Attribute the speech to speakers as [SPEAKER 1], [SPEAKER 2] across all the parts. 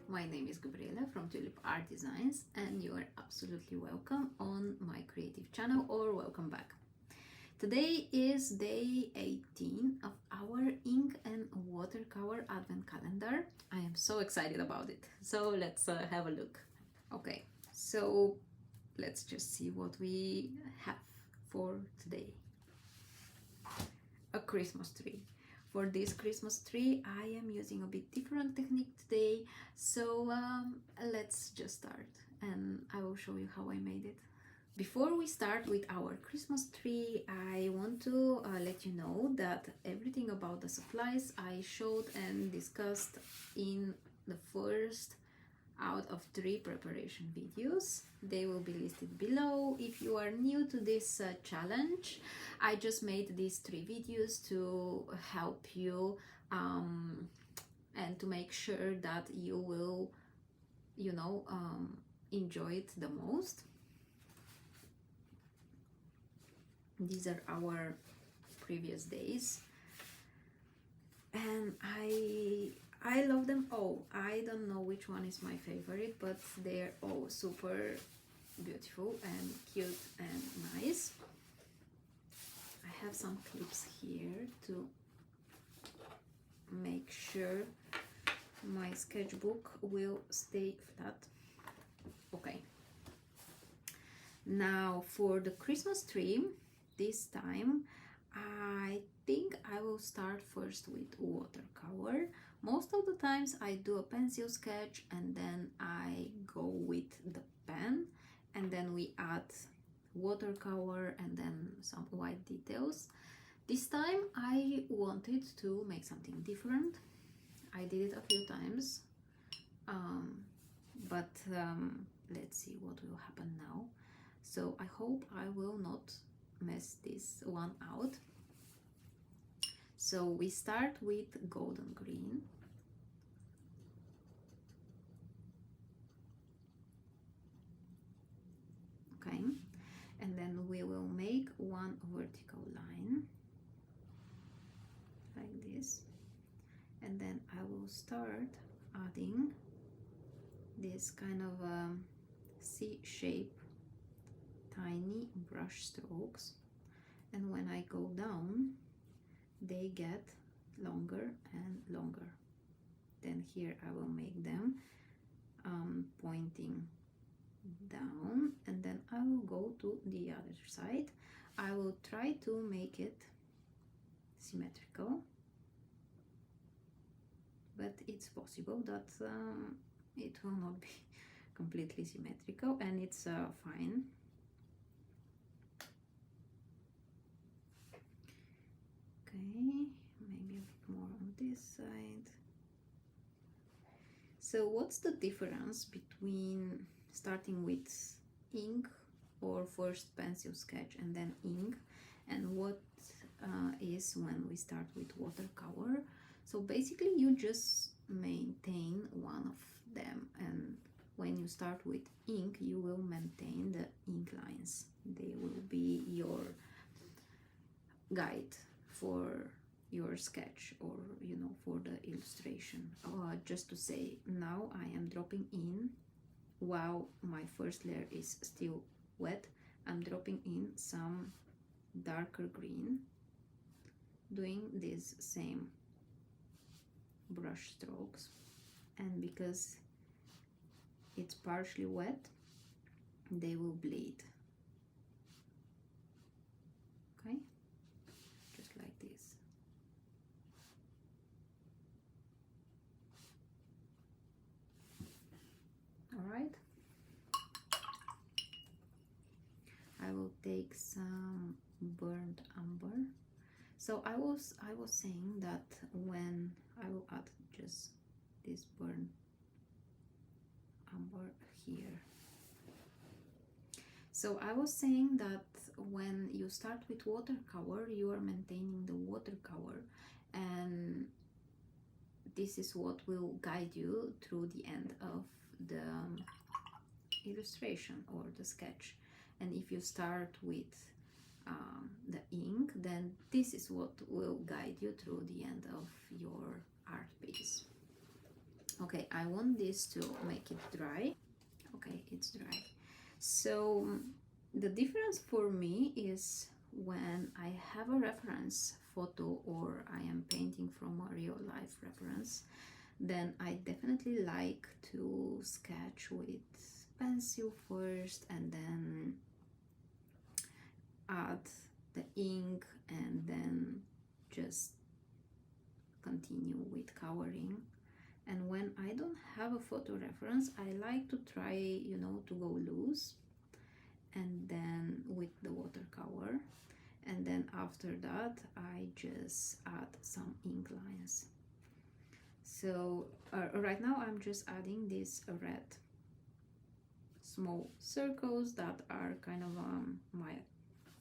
[SPEAKER 1] My name is Gabriela from Tulip Art Designs, and you are absolutely welcome on my creative channel, or welcome back. Today is day 18 of our ink and watercolor advent calendar. I am so excited about it. So let's have a look. Okay, so let's just see what we have for today. A Christmas tree. For this Christmas tree, I am using a bit different technique today, so let's just start and I will show you how I made it. Before we start with our Christmas tree, I want to let you know that everything about the supplies I showed and discussed in the first out of 3 preparation videos. They will be listed below. If you are new to this challenge, I just made these 3 videos to help you and to make sure that you will, enjoy it the most. These are our previous days, and I love them all. I don't know which one is my favorite, but they're all super beautiful and cute and nice. I have some clips here to make sure my sketchbook will stay flat. Okay. Now for the Christmas tree, this time I think I will start first with watercolor. Most of the times I do a pencil sketch and then I go with the pen, and then we add watercolor and then some white details. This time I wanted to make something different. I did it a few times, but let's see what will happen now. So I hope I will not mess this one out. So we start with golden green. Okay, and then we will make one vertical line like this, and then I will start adding this kind of C-shape tiny brush strokes, and when I go down they get longer and longer. Then here I will make them pointing down, and then I will go to the other side. I will try to make it symmetrical, but it's possible that it will not be completely symmetrical, and it's fine. Okay, maybe a bit more on this side. So what's the difference between starting with ink, or first pencil sketch and then ink, and what is when we start with watercolor? So basically you just maintain one of them, and when you start with ink you will maintain the ink lines. They will be your guide for your sketch, or for the illustration. Just to say, now I am dropping in, while my first layer is still wet, I'm dropping in some darker green, doing these same brush strokes, and because it's partially wet they will bleed. Okay, just like this. All right, I will take some burnt umber. So I was saying that when I will add just this burnt umber here. So I was saying that when you start with watercolor, you are maintaining the watercolor, and this is what will guide you through the end of the illustration or the sketch. And if you start with the ink, then this is what will guide you through the end of your art piece. Okay, I want this to make it dry. Okay, it's dry. So the difference for me is when I have a reference photo or I am painting from a real life reference, then I definitely like to sketch with pencil first and then add the ink and then just continue with coloring. And when I don't have a photo reference, I like to try, you know, to go loose and then with the watercolor, and then after that I just add some ink lines. So right now I'm just adding these red small circles that are kind of my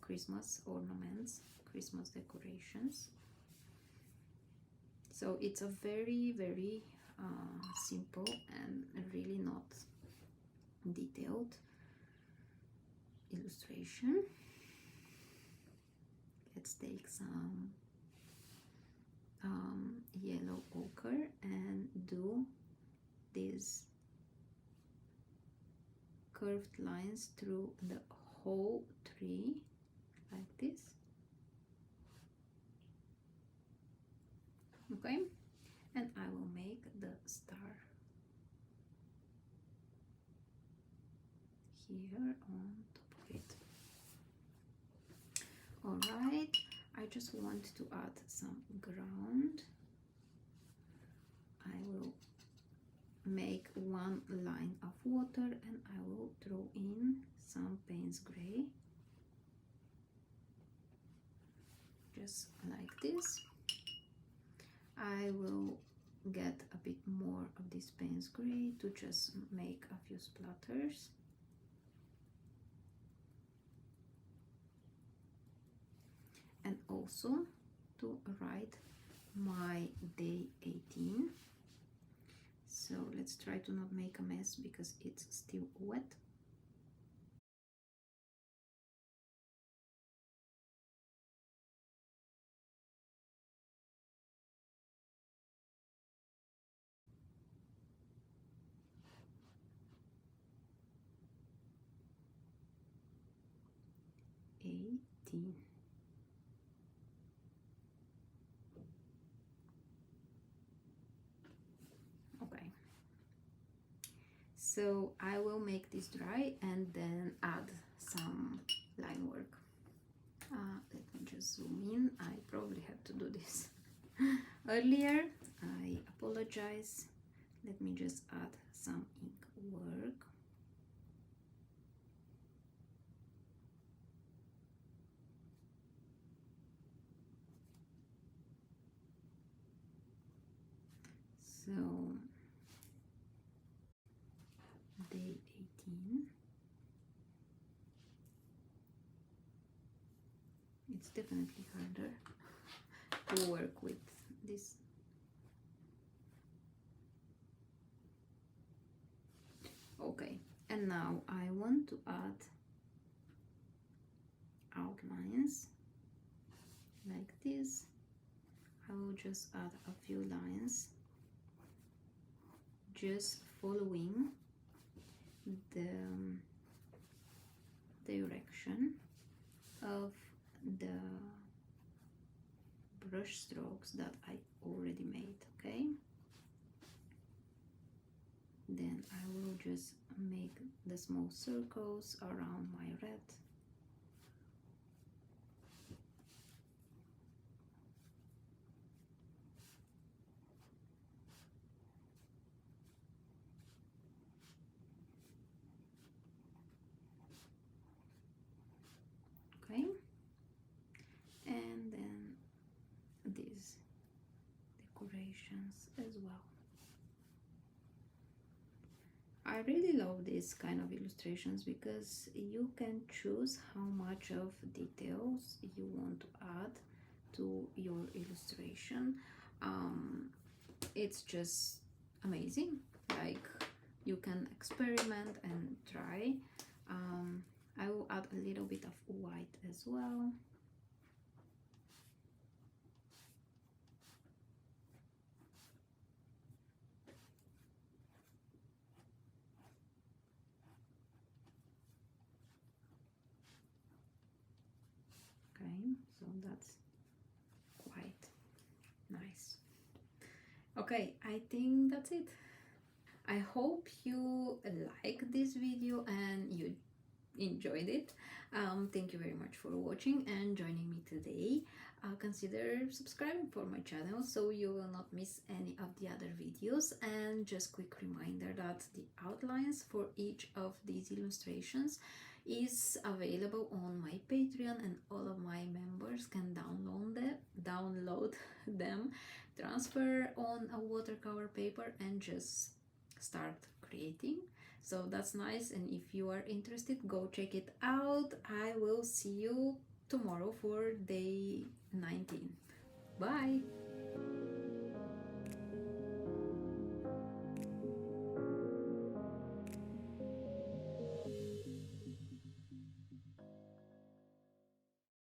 [SPEAKER 1] Christmas ornaments, Christmas decorations. So it's a very simple and really not detailed illustration. Let's take some yellow ochre and do these curved lines through the whole tree like this. Okay, and I will make the star here on top of it. All right, I just want to add some ground. I will make one line of water and I will throw in some Payne's gray, just like this. I will get a bit more of this Payne's gray to just make a few splatters. And also to write my day 18. So let's try to not make a mess because it's still wet. Okay, so I will make this dry and then add some line work. Let me just zoom in. I probably had to do this earlier. I apologize. Let me just add some ink work. So day 18. It's definitely harder to work with this. Okay, and now I want to add outlines like this. I will just add a few lines, just following the direction of the brush strokes that I already made. Okay, then I will just make the small circles around my red. Okay, and then these decorations as well. I really love these kind of illustrations because you can choose how much of details you want to add to your illustration. It's just amazing. Like, you can experiment and try. I will add a little bit of white as well. Okay, I think that's it. I hope you like this video and you enjoyed it. Thank you very much for watching and joining me today. Consider subscribing for my channel so you will not miss any of the other videos. And just quick reminder that the outlines for each of these illustrations is available on my Patreon, and all of my members can download them, transfer on a watercolor paper, and just start creating. So that's nice, and if you are interested, go check it out. I will see you tomorrow for day 19. Bye.